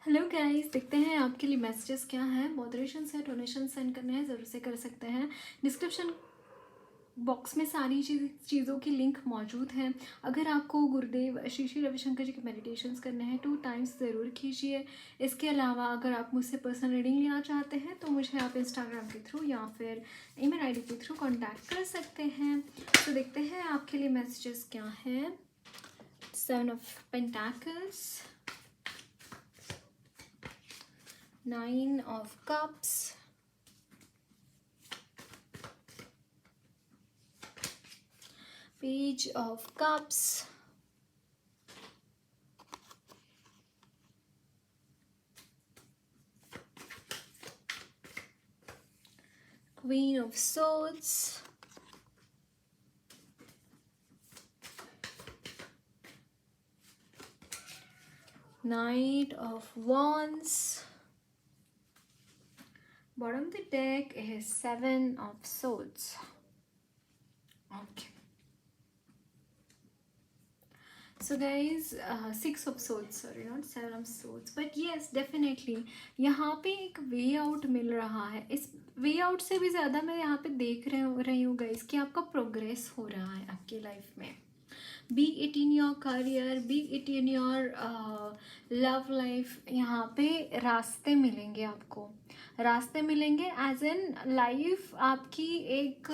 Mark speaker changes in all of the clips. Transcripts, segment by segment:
Speaker 1: Hello guys, देखते हैं आपके लिए मैसेजेस क्या हैं। मॉडरेशन से डोनेशन सेंड करने हैं, ज़रूर से कर सकते हैं। डिस्क्रिप्शन बॉक्स में सारी चीज़ों की लिंक मौजूद हैं। अगर आपको गुरुदेव श्री श्री रविशंकर जी के मेडिटेशंस करने हैं 2 टाइम्स ज़रूर कीजिए। इसके अलावा अगर आप मुझसे पर्सनल रीडिंग लेना चाहते हैं तो मुझे आप इंस्टाग्राम के थ्रू या फिर ईमेल आईडी के थ्रू कांटेक्ट कर सकते हैं। तो देखते हैं आपके लिए मैसेजेस क्या हैं। 7 of pentacles, 9 of Cups, Page of Cups, Queen of Swords, Knight of Wands. Bottom of the deck is 7 of Swords. Okay. So guys, 6 of Swords, sorry, not 7 of Swords. But yes, definitely यहाँ पे एक way out मिल रहा है। इस way out से भी ज़्यादा मैं यहाँ पे देख रही हूँ गाइस कि आपका प्रोग्रेस हो रहा है आपकी लाइफ में। B it in your career, B it in your love life. यहाँ पे रास्ते मिलेंगे आपको, रास्ते मिलेंगे एज एन लाइफ आपकी एक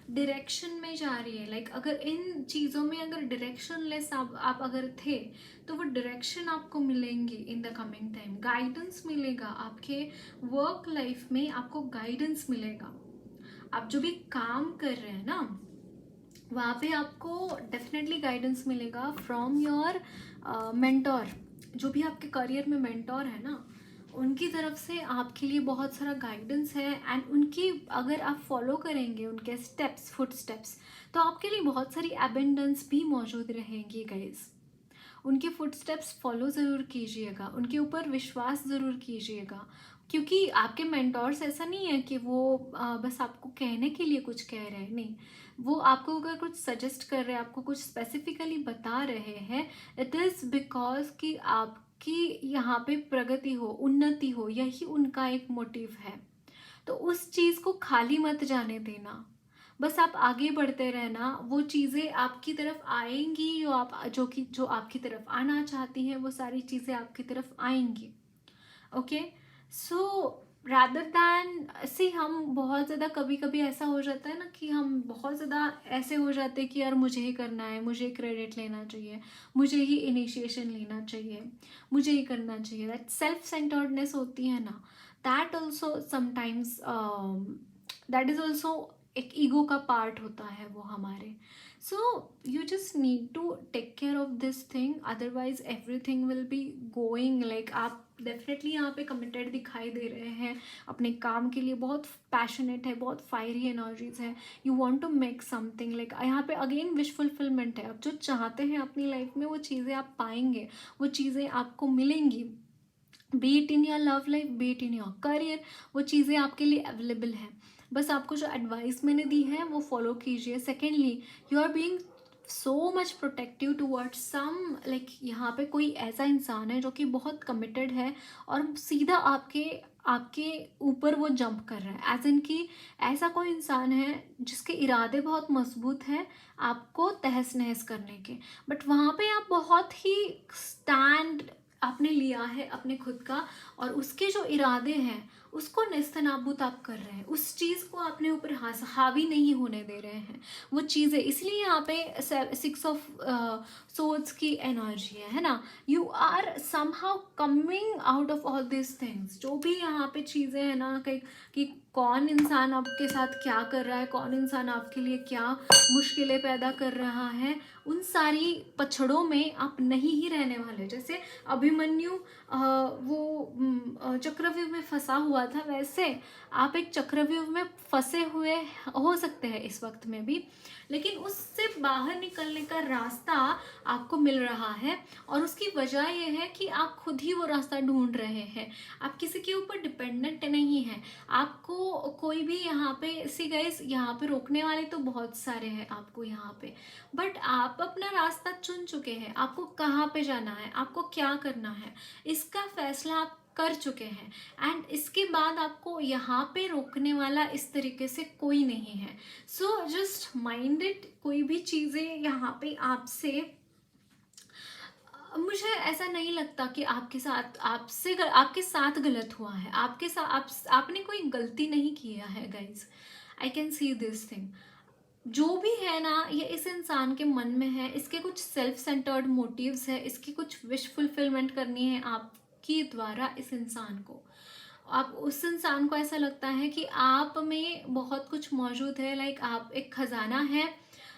Speaker 1: डायरेक्शन में जा रही है। लाइक अगर इन चीज़ों में अगर डायरेक्शन लेस आप अगर थे तो वो डायरेक्शन आपको मिलेंगी इन द कमिंग टाइम। गाइडेंस मिलेगा आपके वर्क लाइफ में, आपको गाइडेंस मिलेगा। आप जो भी काम कर रहे हैं ना वहाँ पे आपको डेफिनेटली गाइडेंस मिलेगा फ्रॉम योर मेंटोर। जो भी आपके करियर में मेंटोर है ना, उनकी तरफ से आपके लिए बहुत सारा गाइडेंस है। एंड उनकी अगर आप फॉलो करेंगे उनके स्टेप्स, फुट स्टेप्स, तो आपके लिए बहुत सारी एबेंडेंस भी मौजूद रहेंगी गाइज। उनके फुट स्टेप्स फॉलो ज़रूर कीजिएगा, उनके ऊपर विश्वास ज़रूर कीजिएगा। क्योंकि आपके मेंटोर्स ऐसा नहीं है कि वो बस आपको कहने के लिए कुछ कह रहे हैं, नहीं। वो आपको अगर कुछ सजेस्ट कर रहे हैं, आपको कुछ स्पेसिफिकली बता रहे हैं, इट इज़ बिकॉज कि आपकी यहाँ पे प्रगति हो, उन्नति हो, यही उनका एक मोटिव है। तो उस चीज़ को खाली मत जाने देना, बस आप आगे बढ़ते रहना। वो चीज़ें आपकी तरफ आएंगी जो आपकी तरफ आना चाहती हैं, वो सारी चीज़ें आपकी तरफ आएंगी। ओके, सो रादर दैन सी हम बहुत ज़्यादा कभी कभी ऐसा हो जाता है ना कि हम बहुत ज़्यादा ऐसे हो जाते हैं कि यार मुझे ही करना है, मुझे क्रेडिट लेना चाहिए, मुझे ही इनिशिएशन लेना चाहिए, मुझे ही करना चाहिए। दैट सेल्फ सेंटर्डनेस होती है ना, that also sometimes that is also एक ईगो का पार्ट होता है वो हमारे। So you just need to take care of this thing, otherwise everything will be going like. आप डेफिनेटली यहाँ पे कमिटेड दिखाई दे रहे हैं अपने काम के लिए, बहुत पैशनेट है, बहुत फायरी एनर्जीज है। You want to make something like, यहाँ पे अगेन विश फुलफिलमेंट है। आप जो चाहते हैं अपनी लाइफ में वो चीज़ें आप पाएंगे, वो चीज़ें आपको मिलेंगी। B it in your love life, B it in your career, वो चीज़ें आपके लिए अवेलेबल है। बस आपको जो एडवाइस मैंने दी है वो फॉलो कीजिए। Secondly, you are being so much protective towards some, like यहाँ पे कोई ऐसा इंसान है जो कि बहुत कमिटेड है और सीधा आपके आपके ऊपर वो जंप कर रहा है। एज इन कि ऐसा कोई इंसान है जिसके इरादे बहुत मजबूत हैं आपको तहस नहस करने के, बट वहाँ पे आप बहुत ही स्टैंड आपने लिया है अपने खुद का, और उसके जो इरादे हैं उसको नेस्तनाबूत आप कर रहे हैं। उस चीज़ को अपने ऊपर हावी नहीं होने दे रहे हैं वो चीज़ें। इसलिए यहाँ पे 6 ऑफ सोर्ड्स की एनर्जी है ना। You are somehow coming out of all this things. जो भी यहाँ पे चीज़ें हैं ना कि कौन इंसान आपके साथ क्या कर रहा है, कौन इंसान आपके लिए क्या मुश्किलें पैदा कर रहा है, उन सारी पछड़ों में आप नहीं ही रहने वाले। जैसे अभिमन्यु वो चक्रव्यूह में फंसा हुआ था, वैसे आप एक चक्रव्यूह में फंसे हुए हो सकते हैं इस वक्त में भी, लेकिन उससे बाहर निकलने का रास्ता आपको मिल रहा है। और उसकी वजह यह है कि आप खुद ही वो रास्ता ढूंढ रहे हैं। आप किसी के ऊपर डिपेंडेंट नहीं हैं। आपको आपको कोई भी यहाँ पे सी गाइस, यहाँ पे रोकने वाले तो बहुत सारे हैं आपको यहाँ पे, बट आप अपना रास्ता चुन चुके हैं। आपको कहाँ पे जाना है, आपको क्या करना है, इसका फैसला आप कर चुके हैं। एंड इसके बाद आपको यहाँ पे रोकने वाला इस तरीके से कोई नहीं है। So just mind it. कोई भी चीज़ें यहाँ पे आपसे, मुझे ऐसा नहीं लगता कि आपके साथ गलत हुआ है। आपके साथ आपने कोई गलती नहीं किया है guys. I can see this thing. जो भी है ना, ये इस इंसान के मन में है। इसके कुछ सेल्फ सेंटर्ड मोटिव्स है, इसकी कुछ विश फुलफिलमेंट करनी है आपकी द्वारा इस इंसान को। आप उस इंसान को ऐसा लगता है कि आप में बहुत कुछ मौजूद है, लाइक आप एक खजाना है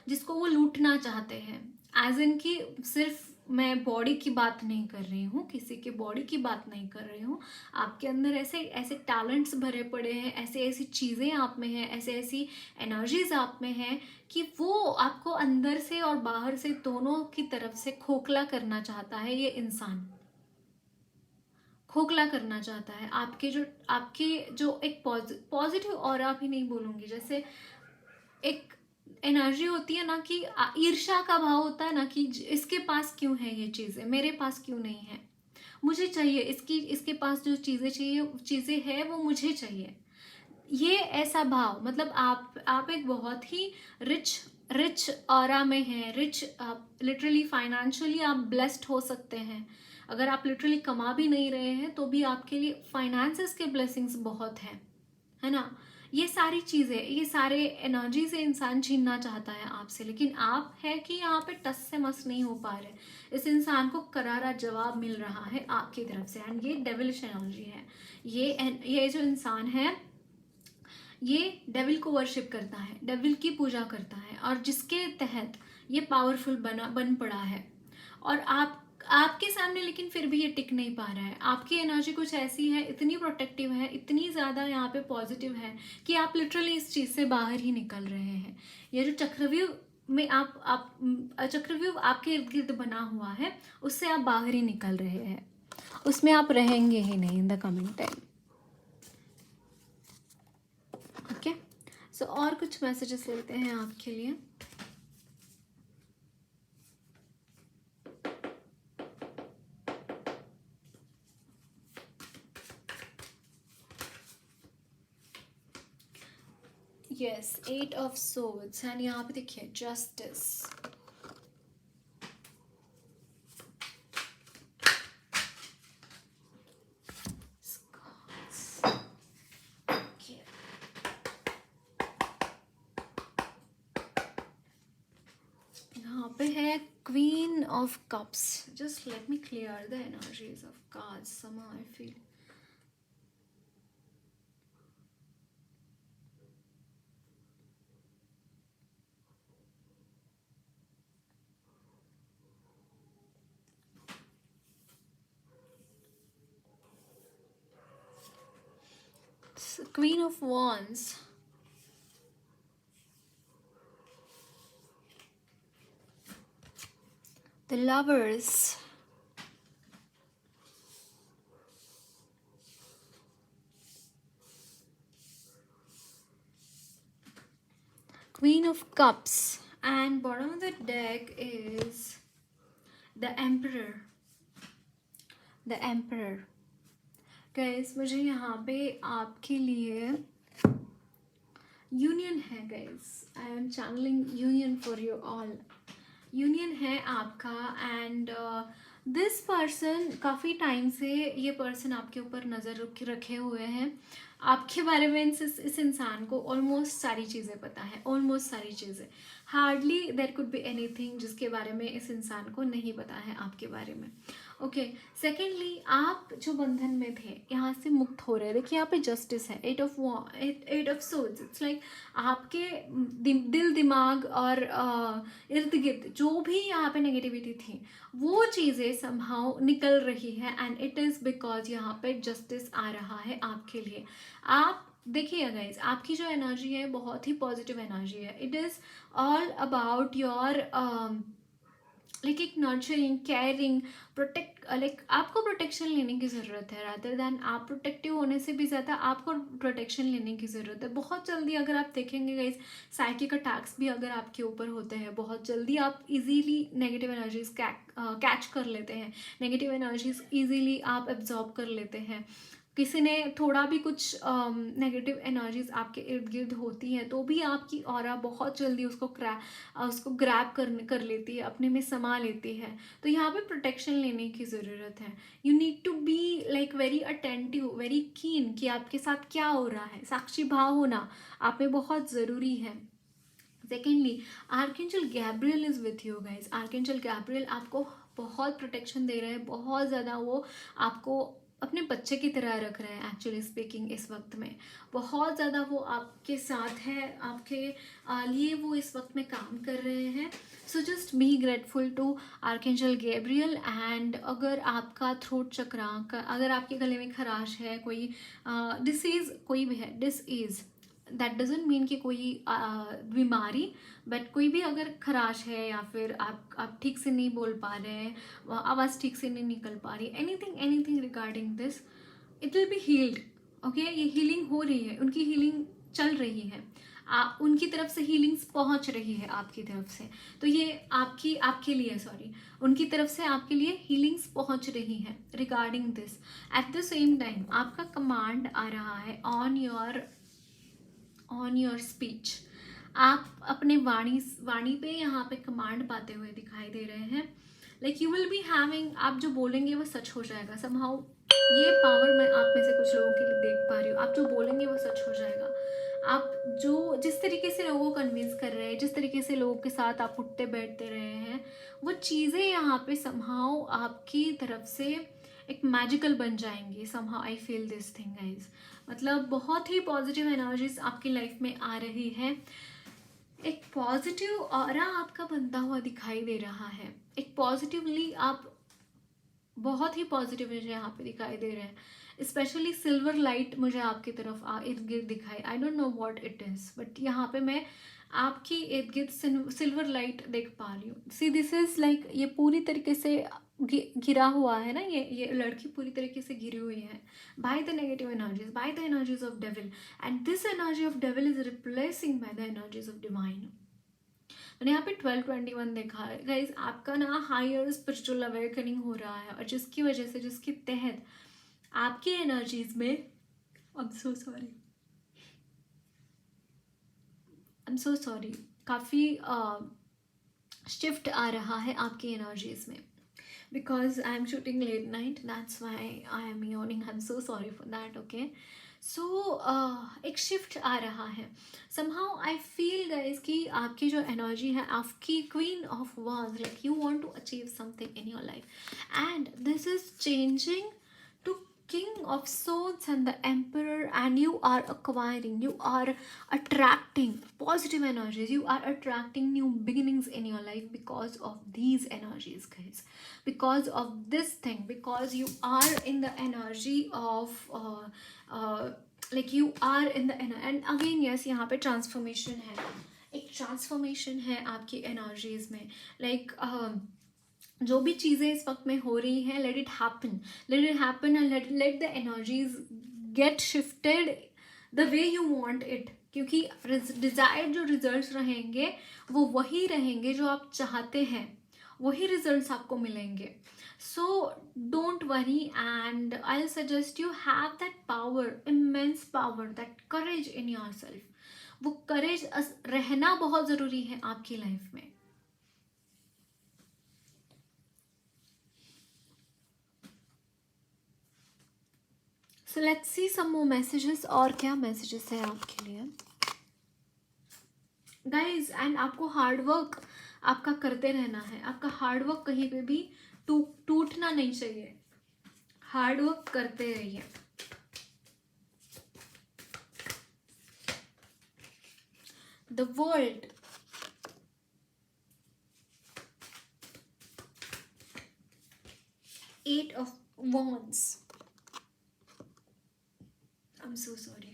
Speaker 1: जिसको वो लूटना चाहते हैं। एज इन कि सिर्फ मैं बॉडी की बात नहीं कर रही हूँ, किसी के बॉडी की बात नहीं कर रही हूँ। आपके अंदर ऐसे ऐसे टैलेंट्स भरे पड़े हैं, ऐसे ऐसी चीज़ें आप में हैं, ऐसे ऐसी एनर्जीज आप में हैं कि वो आपको अंदर से और बाहर से दोनों की तरफ से खोखला करना चाहता है। ये इंसान खोखला करना चाहता है। आपके जो एक पॉजिटिव ऑरा भी नहीं बोलूँगी, जैसे एक एनर्जी होती है ना कि ईर्ष्या का भाव होता है ना कि इसके पास क्यों है ये चीज़ें, मेरे पास क्यों नहीं है, मुझे चाहिए, इसके पास जो चीज़ें है वो मुझे चाहिए। ये ऐसा भाव, मतलब आप एक बहुत ही रिच ऑरा में हैं। रिच, आप लिटरली फाइनेंशियली आप ब्लेस्ड हो सकते हैं। अगर आप लिटरली कमा भी नहीं रहे हैं तो भी आपके लिए फाइनेंसेस के ब्लेसिंग्स बहुत हैं, है ना। ये सारी चीज़ें, ये सारे एनर्जी से इंसान छीनना चाहता है आपसे, लेकिन आप है कि यहाँ पे टस से मस नहीं हो पा रहे। इस इंसान को करारा जवाब मिल रहा है आपकी तरफ से। एंड ये डेविलिश एनर्जी है। ये जो इंसान है ये डेविल को वर्शिप करता है, डेविल की पूजा करता है, और जिसके तहत ये पावरफुल बन पड़ा है। और आपके सामने लेकिन फिर भी ये टिक नहीं पा रहा है। आपकी एनर्जी कुछ ऐसी है, इतनी प्रोटेक्टिव है, इतनी ज़्यादा यहाँ पे पॉजिटिव है कि आप लिटरली इस चीज़ से बाहर ही निकल रहे हैं। ये जो चक्रव्यूह में चक्रव्यूह आपके इर्द गिर्द बना हुआ है, उससे आप बाहर ही निकल रहे हैं। उसमें आप रहेंगे ही नहीं in the coming time. Okay, so और कुछ मैसेजेस लेते हैं आपके लिए। यस, 8 ऑफ सोर्ड्स, एंड यहाँ पे देखिए जस्टिस। यहाँ पे है queen of cups. Just let me clear the energies of cards somehow I feel. Queen of Wands, the Lovers, Queen of Cups, and bottom of the deck is the Emperor. The Emperor. Guys, मुझे यहाँ पे आपके लिए union है guys. I am channelling union for you all. Union है आपका। And this person, काफ़ी time से ये पर्सन आपके ऊपर नज़र रखे हुए हैं। आपके बारे में इस इंसान को ऑलमोस्ट सारी चीज़ें पता है, ऑलमोस्ट सारी चीज़ें। Hardly there could be anything जिसके बारे में इस इंसान को नहीं पता है आपके बारे में। ओके, सेकेंडली, आप जो बंधन में थे यहाँ से मुक्त हो रहे हैं। देखिए यहाँ पे जस्टिस है, 8 ऑफ सोर्ड्स। इट्स लाइक आपके दिल दिमाग और इर्द गिर्द जो भी यहाँ पे नेगेटिविटी थी वो चीज़ें समहाउ निकल रही है। एंड इट इज़ बिकॉज यहाँ पे जस्टिस आ रहा है आपके लिए। आप देखिए गाइज, आपकी जो एनर्जी है बहुत ही पॉजिटिव एनर्जी है। It is all about your like एक नर्चरिंग, केयरिंग, प्रोटेक्ट, लाइक आपको प्रोटेक्शन लेने की ज़रूरत है, रादर दैन आप प्रोटेक्टिव होने से भी ज़्यादा आपको प्रोटेक्शन लेने की ज़रूरत है। बहुत जल्दी अगर आप देखेंगे गाइस, साइकिक अटैक्स भी अगर आपके ऊपर होते हैं, बहुत जल्दी आप इजीली नेगेटिव एनर्जीज कैच कर लेते हैं, नेगेटिव एनर्जीज इजीली आप एब्जॉर्ब कर लेते हैं। किसी ने थोड़ा भी कुछ नेगेटिव एनर्जीज आपके इर्द गिर्द होती हैं तो भी आपकी ऑरा बहुत जल्दी उसको ग्रैब कर लेती है, अपने में समा लेती है। तो यहाँ पे प्रोटेक्शन लेने की ज़रूरत है। You need to be like very attentive, very keen कि आपके साथ क्या हो रहा है। साक्षी भाव होना आप में बहुत ज़रूरी है। Secondly, archangel Gabriel is with you guys. Archangel Gabriel आपको बहुत प्रोटेक्शन दे रहे हैं, बहुत ज़्यादा वो आपको अपने बच्चे की तरह रख रहे हैं एक्चुअली स्पीकिंग। इस वक्त में बहुत ज़्यादा वो आपके साथ है, आपके लिए वो इस वक्त में काम कर रहे हैं। So just be grateful to archangel Gabriel. And अगर आपका थ्रोट चक्रा, अगर आपके गले में खराश है, कोई डिसीज़ कोई भी है, डिसीज़ दैट डजेंट मीन कि कोई बीमारी, बट कोई भी अगर खराश है या फिर आप ठीक से नहीं बोल पा रहे हैं, आवाज़ ठीक से नहीं निकल पा रही, anything regarding this, it will be healed. Okay, ये हीलिंग हो रही है, उनकी हीलिंग चल रही है, उनकी तरफ से हीलिंग्स पहुंच रही है आपकी तरफ से। तो ये आपके लिए, सॉरी, उनकी तरफ से आपके लिए हीलिंग्स पहुंच रही है regarding this. At the same time आपका कमांड आ रहा है ऑन योर स्पीच। आप अपने वाणी पे यहाँ पे कमांड पाते हुए दिखाई दे रहे हैं। Like you will be having, आप जो बोलेंगे वो सच हो जाएगा समहाउ। ये पावर मैं आप में से कुछ लोगों के लिए देख पा रही हूँ। आप जो बोलेंगे वो सच हो जाएगा। आप जो जिस तरीके से लोगों को कन्विंस कर रहे हैं, जिस तरीके से लोगों के साथ आप उठते बैठते रहे हैं, वो चीज़ें यहाँ पे समहाउ आपकी तरफ से एक मैजिकल बन जाएंगी। Somehow I feel this thing guys. मतलब बहुत ही पॉजिटिव एनर्जीज आपकी लाइफ में आ रही है। एक पॉजिटिव ऑरा आपका बनता हुआ दिखाई दे रहा है। एक पॉजिटिवली आप बहुत ही पॉजिटिव मुझे यहाँ पे दिखाई दे रहे हैं। स्पेशली सिल्वर लाइट मुझे आपकी तरफ इर्द गिर्द दिखाई, I don't know what it is, but यहाँ पे मैं आपकी इर्द गिर्द सिल्वर लाइट देख पा रही हूँ। सी दिस इज़ लाइक, ये पूरी तरीके से घिरा हुआ है ना, ये लड़की पूरी तरीके से घिरी हुई है by the negative energies, by the energies of devil, and this energy of devil is replacing by the energies of divine. मैंने यहाँ पे 1221 देखा है गाइज। आपका ना हायर स्पिरिचुअल अवेकनिंग हो रहा है, और जिसकी वजह से, जिसके तहत आपकी एनर्जीज में, आई एम सो सॉरी, काफ़ी शिफ्ट आ रहा है आपकी एनर्जीज में। Because I am shooting late night, that's why I am yawning, I am so sorry for that. Okay, so एक शिफ्ट आ रहा है। समहाउ आई फील गाइज कि आपकी जो एनर्जी है, आपकी queen of wands, like you want to achieve something in your life, and this is changing to king of swords and the emperor, and you are acquiring, you are attracting positive energies, you are attracting new beginnings in your life because of these energies guys, because of this thing, because you are in the energy of like you are in the and again yes, यहाँ पे transformation है, एक transformation है आपकी energies में। Like जो भी चीज़ें इस वक्त में हो रही हैं, let it happen and let the energies get shifted the way you want it, क्योंकि डिजायर्ड जो रिजल्ट्स रहेंगे वो वही रहेंगे जो आप चाहते हैं, वही रिजल्ट्स आपको मिलेंगे। So don't worry, and I suggest you have that power, immense power, that courage in your self. वो करेज रहना बहुत ज़रूरी है आपकी लाइफ में। So let's see some more messages. और क्या मैसेजेस है आपके लिए गाइज? एंड आपको हार्डवर्क आपका करते रहना है। आपका हार्डवर्क कहीं पे भी टूटना नहीं चाहिए। हार्डवर्क करते रहिए। The world, eight of wands, I'm so sorry.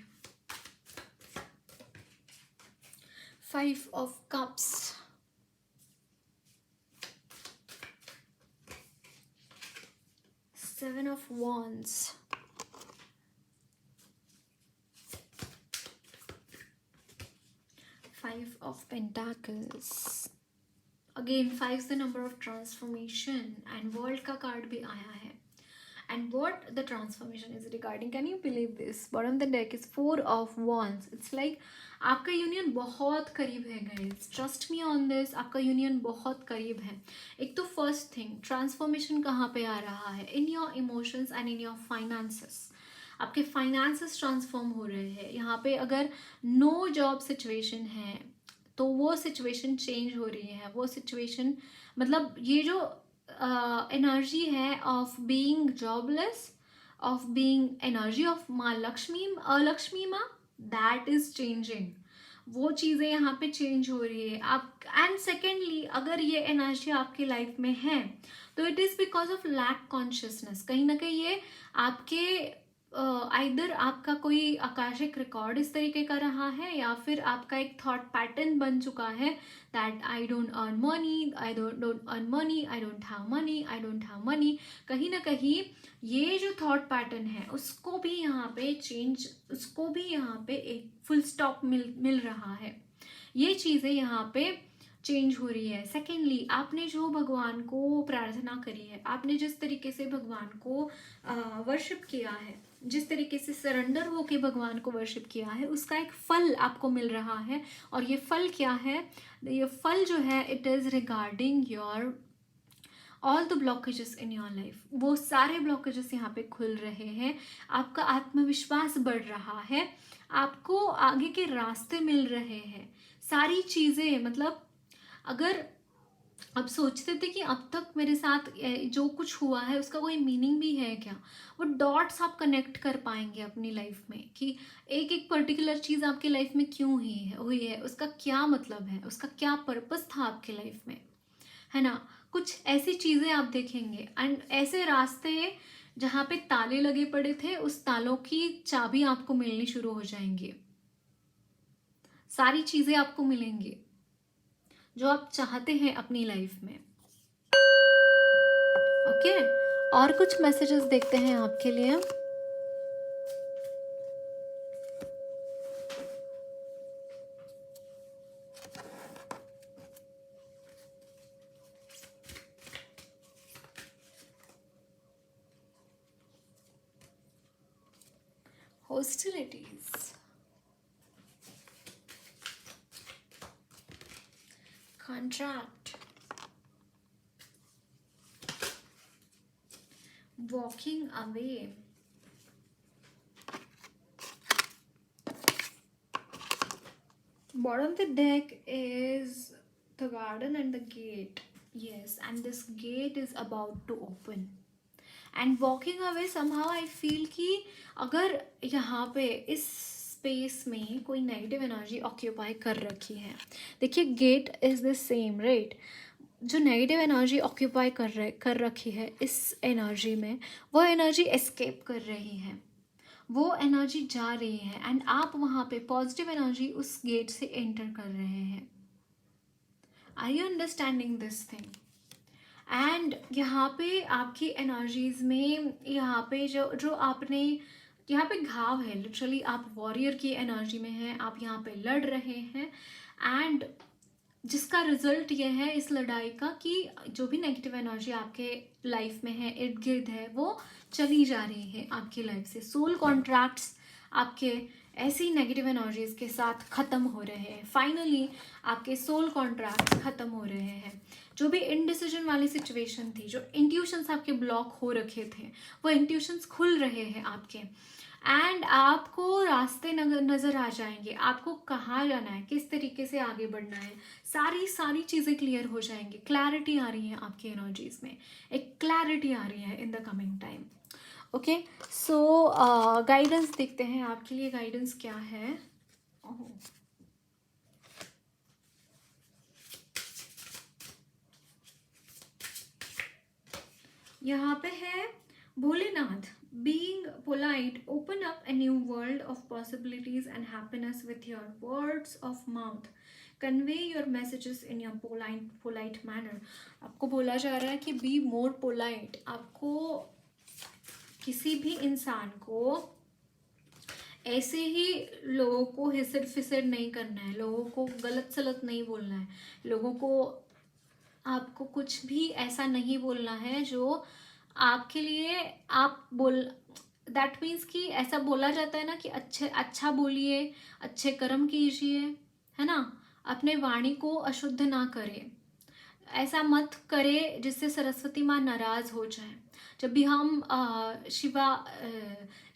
Speaker 1: 5 of cups, 7 of Wands, 5 of Pentacles. Again 5 is the number of transformation and world का कार्ड भी आया है. And what the transformation is regarding, can you believe this? Bottom of the deck is 4 of Wands. It's like आपका union बहुत करीब है guys, trust me on this. आपका union बहुत करीब है. एक तो फर्स्ट थिंग, ट्रांसफॉर्मेशन कहाँ पे आ रहा है? In your emotions and in your finances. आपके फाइनेंसेस ट्रांसफॉर्म हो रहे हैं. यहाँ पे अगर नो जॉब सिचुएशन है तो वो सिचुएशन चेंज हो रही है. वो सिचुएशन मतलब ये जो एनर्जी है of being jobless, of being energy of माँ लक्ष्मी, लक्ष्मी माँ, दैट इज चेंजिंग. वो चीज़ें यहाँ पे चेंज हो रही है आप. एंड सेकेंडली, अगर ये एनर्जी आपकी लाइफ में है तो it is because of lack consciousness. कहीं ना कहीं ये आपके आइदर आपका कोई आकाशिक रिकॉर्ड इस तरीके का रहा है या फिर आपका एक थॉट पैटर्न बन चुका है that I don't earn money, I don't earn money, I don't have money, I don't have money. कहीं ना कहीं ये जो थॉट पैटर्न है उसको भी यहाँ पे चेंज, उसको भी यहाँ पे एक फुल स्टॉप मिल रहा है. ये चीज़ें यहाँ पे चेंज हो रही है. सेकेंडली, आपने जो भगवान को प्रार्थना करी है, आपने जिस तरीके से भगवान को वर्शिप किया है, जिस तरीके से सरेंडर होके भगवान को वर्शिप किया है, उसका एक फल आपको मिल रहा है. और ये फल क्या है? ये फल जो है it is regarding your all the blockages in your life. वो सारे ब्लॉकेजेस यहाँ पे खुल रहे हैं. आपका आत्मविश्वास बढ़ रहा है. आपको आगे के रास्ते मिल रहे हैं. सारी चीज़ें मतलब अगर अब सोचते थे कि अब तक मेरे साथ जो कुछ हुआ है उसका कोई मीनिंग भी है क्या, वो डॉट्स आप कनेक्ट कर पाएंगे अपनी लाइफ में कि एक एक पर्टिकुलर चीज़ आपकी लाइफ में क्यों हुई है, उसका क्या मतलब है, उसका क्या पर्पस था आपके लाइफ में, है ना. कुछ ऐसी चीज़ें आप देखेंगे एंड ऐसे रास्ते जहाँ पे ताले लगे पड़े थे उस तालों की चाबी आपको मिलनी शुरू हो जाएंगी. सारी चीज़ें आपको मिलेंगी जो आप चाहते हैं अपनी लाइफ में. ओके, और कुछ मैसेजेस देखते हैं आपके लिए. hostilities, contract, walking away, bottom of the deck is the garden and the gate. Yes, and this gate is about to open. And walking away somehow I feel कि अगर यहाँ पे इस स्पेस में कोई नेगेटिव एनर्जी ऑक्यूपाई कर रखी है, देखिए gate is the same right. जो नेगेटिव एनर्जी ऑक्यूपाई कर रखी है इस एनर्जी में, वो एनर्जी एस्केप कर रही है, वो एनर्जी जा रही है एंड आप वहाँ पे पॉजिटिव एनर्जी उस गेट से एंटर कर रहे हैं. Are you understanding this thing? And यहाँ पे आपकी एनर्जीज में यहाँ पे जो आपने यहाँ पे घाव है, लिटरली आप वॉरियर की एनर्जी में हैं, आप यहाँ पे लड़ रहे हैं एंड जिसका रिजल्ट ये है इस लड़ाई का कि जो भी नेगेटिव एनर्जी आपके लाइफ में है, इर्द गिर्द है, वो चली जा रही है आपकी लाइफ से. सोल कॉन्ट्रैक्ट्स आपके ऐसी नेगेटिव एनर्जीज के साथ ख़त्म हो रहे हैं. फाइनली आपके सोल कॉन्ट्रैक्ट्स ख़त्म हो रहे हैं. जो भी इनडिसीजन वाली सिचुएशन थी, जो इंट्यूशंस आपके ब्लॉक हो रखे थे, वो इंट्यूशंस खुल रहे हैं आपके एंड आपको रास्ते नज़र आ जाएंगे. आपको कहाँ जाना है, किस तरीके से आगे बढ़ना है, सारी चीज़ें क्लियर हो जाएंगी. क्लैरिटी आ रही है आपकी एनर्जीज में, एक क्लैरिटी आ रही है इन the coming time. Okay, so guidance देखते हैं आपके लिए. गाइडेंस क्या है? यहाँ पे है Bholenath. Being polite, open up a new world of possibilities and happiness with your words of mouth. Convey your messages in your polite manner. आपको बोला जा रहा है कि be more polite. आपको किसी भी इंसान को ऐसे ही लोगों को हिसड़ फिसड़ नहीं करना है, लोगों को गलत सलत नहीं बोलना है, लोगों को आपको कुछ भी ऐसा नहीं बोलना है जो आपके लिए आप बोल दैट मीन्स कि ऐसा बोला जाता है ना कि अच्छा बोलिए, अच्छे कर्म कीजिए, है ना, अपने वाणी को अशुद्ध ना करें, ऐसा मत करे जिससे सरस्वती माँ नाराज हो जाए। जब भी हम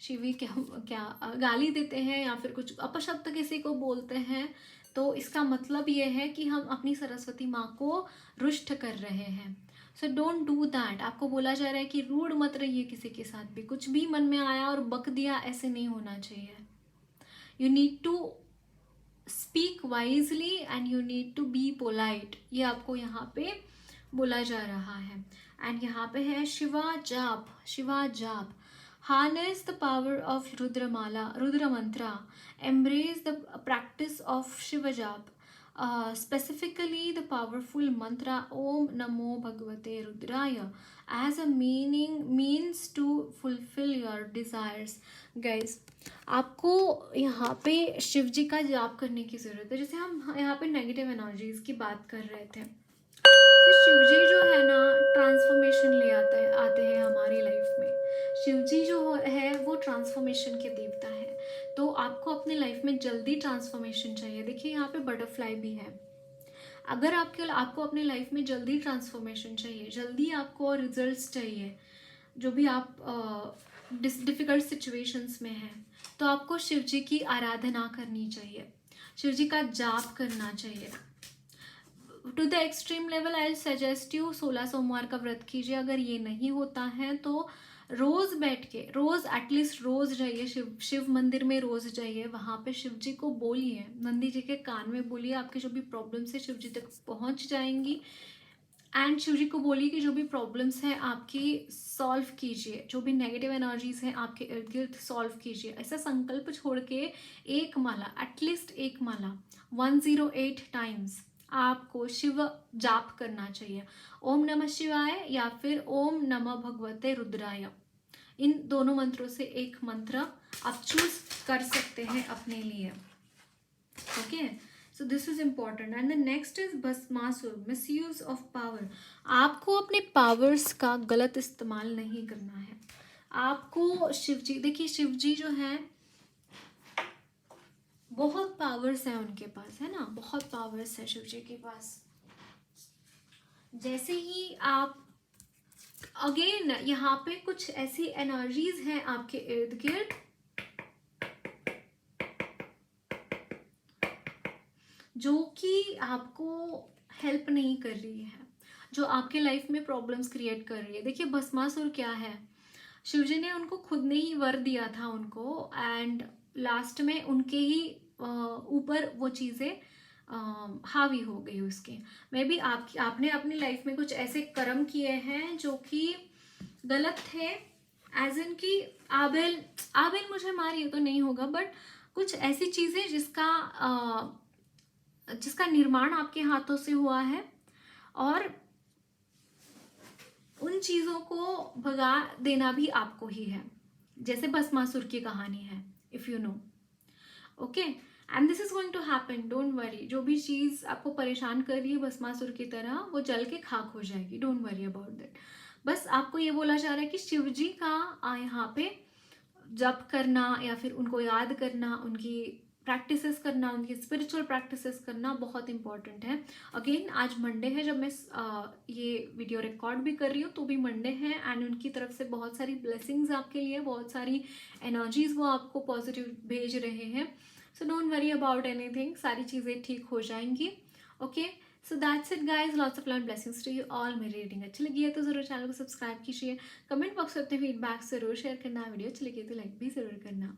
Speaker 1: शिवी क्या क्या गाली देते हैं या फिर कुछ अपशब्द किसी को बोलते हैं, तो इसका मतलब ये है कि हम अपनी सरस्वती माँ को रुष्ट कर रहे हैं। So don't do that. आपको बोला जा रहा है कि रूड मत रहिए किसी के साथ भी, कुछ भी मन में आया और बक दिया, ऐसे नहीं होना चाहिए। You need to speak wisely and you need to be polite, ये आपको यहाँ पे बोला जा रहा है। एंड यहाँ पे है शिवा जाप, शिवा जाप, harness the power of rudramala, rudra mantra, embrace the practice of shiva jap, specifically the powerful mantra om namo bhagavate rudraya as a means to fulfill your desires. Guys, आपको यहाँ पे शिव जी का जाप करने की ज़रूरत है। जैसे हम यहाँ पे नेगेटिव एनर्जीज की बात कर रहे थे, तो शिव जी जो है ना ट्रांसफॉर्मेशन ले आते हैं हमारी लाइफ में। शिव जी जो है वो ट्रांसफॉर्मेशन के देवता है। तो आपको अपने लाइफ में जल्दी ट्रांसफॉर्मेशन चाहिए। देखिए यहाँ पे बटरफ्लाई भी है। अगर आपको अपने लाइफ में जल्दी ट्रांसफॉर्मेशन चाहिए, जल्दी आपको रिजल्ट्स चाहिए, जो भी आप डिफ़िकल्ट सिचुएशंस में हैं, तो आपको शिव जी की आराधना करनी चाहिए, शिव जी का जाप करना चाहिए। To the extreme level I suggest you 16 सोमवार का व्रत कीजिए। अगर ये नहीं होता है तो रोज बैठ के, रोज एटलीस्ट रोज जाइए शिव मंदिर में, रोज जाइए, वहाँ पे शिव जी को बोलिए, नंदी जी के कान में बोलिए, आपके जो भी प्रॉब्लम्स है शिव जी तक पहुँच जाएंगी। एंड शिव जी को बोलिए कि जो भी प्रॉब्लम्स हैं आपकी सॉल्व कीजिए, जो भी नेगेटिव एनर्जीज हैं आपके इर्द गिर्द सॉल्व कीजिए। ऐसा संकल्प छोड़ के एक माला, एटलीस्ट एक माला 108 टाइम्स आपको शिव जाप करना चाहिए। ओम नमः शिवाय या फिर ओम नमः भगवते रुद्राय, इन दोनों मंत्रों से एक मंत्र आप चूज कर सकते हैं अपने लिए। Okay, so this is important. And the next is Bhasmasur, misuse of power. आपको अपने पावर्स का गलत इस्तेमाल नहीं करना है। आपको शिव जी, देखिए शिव जी जो है बहुत पावर्स हैं उनके पास, है ना, बहुत पावर्स है शिव जी के पास। जैसे ही आप अगेन यहाँ पे कुछ ऐसी एनर्जीज हैं आपके इर्द गिर्द जो कि आपको हेल्प नहीं कर रही है, जो आपके लाइफ में प्रॉब्लम्स क्रिएट कर रही है। देखिए भस्मासुर क्या है, शिव जी ने उनको खुद ने ही वर दिया था उनको, एंड लास्ट में उनके ही ऊपर वो चीज़ें हावी हो गई उसके। मे बी आपने अपनी लाइफ में कुछ ऐसे कर्म किए हैं जो कि गलत थे, एज इन कि आबेल मुझे मारिए तो नहीं होगा, बट कुछ ऐसी चीज़ें जिसका निर्माण आपके हाथों से हुआ है, और उन चीज़ों को भगा देना भी आपको ही है, जैसे भस्मासुर की कहानी है, if you know. Okay, and this is going to happen, don't worry. जो भी चीज़ आपको परेशान कर रही है भस्मासुर की तरह, वो जल के खाक हो जाएगी, डोंट वरी अबाउट दैट। बस आपको ये बोला जा रहा है कि शिव जी का यहाँ पे जप करना या फिर उनको याद करना, उनकी प्रैक्टिसेस करना, उनकी स्पिरिचुअल प्रैक्टिसेस करना बहुत इंपॉर्टेंट है। अगेन आज मंडे है, जब मैं ये वीडियो रिकॉर्ड भी कर रही हूँ तो भी मंडे है, एंड उनकी तरफ से बहुत सारी ब्लेसिंग्स आपके लिए, बहुत सारी एनर्जीज वो आपको पॉजिटिव भेज रहे हैं। So don't worry about anything, सारी चीज़ें ठीक हो जाएंगी। Okay, so that's it guys, lots of love blessings to you all. मेरी रीडिंग अच्छी लगी है तो ज़रूर चैनल को सब्सक्राइब कीजिए, कमेंट बॉक्स में अपने फीडबैक ज़रूर शेयर करना, वीडियो अच्छी लगी तो लाइक भी ज़रूर करना।